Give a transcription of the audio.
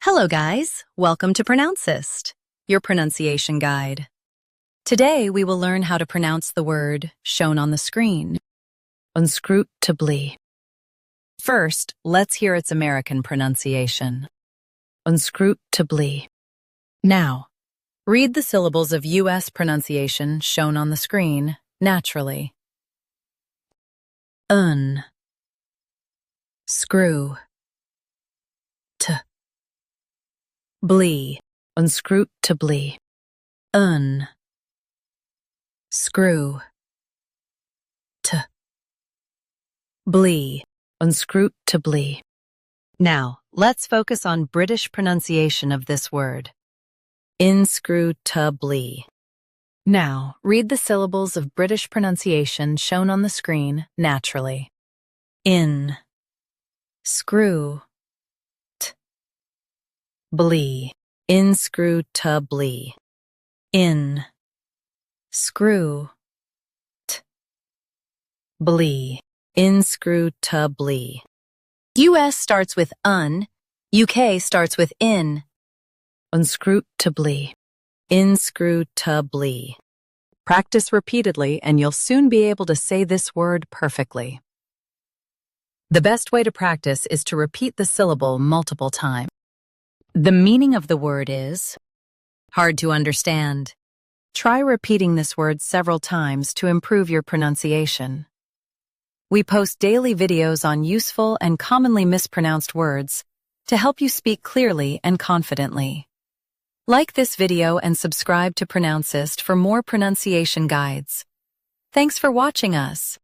Hello guys, welcome to Pronouncist, your pronunciation guide. Today we will learn how to pronounce the word shown on the screen, INSCRUTABly. First, let's hear its American pronunciation, INSCRUTABly. Now, read the syllables of U.S. pronunciation shown on the screen naturally. Screw. Bly, INSCRUTABly. Screw. Bly, INSCRUTABly. Now, let's focus on British pronunciation of this word. INSCRUTABLY. Now, read the syllables of British pronunciation shown on the screen naturally. Screw. Bly, INSCRUTABLY. Screw. Bly, INSCRUTABLY. US starts with UK starts with in. INSCRUTABLY, INSCRUTABLY. Practice repeatedly and you'll soon be able to say this word perfectly. The best way to practice is to repeat the syllable multiple times. The meaning of the word is hard to understand. Try repeating this word several times to improve your pronunciation. We post daily videos on useful and commonly mispronounced words to help you speak clearly and confidently. Like this video and subscribe to Pronouncist for more pronunciation guides. Thanks for watching us.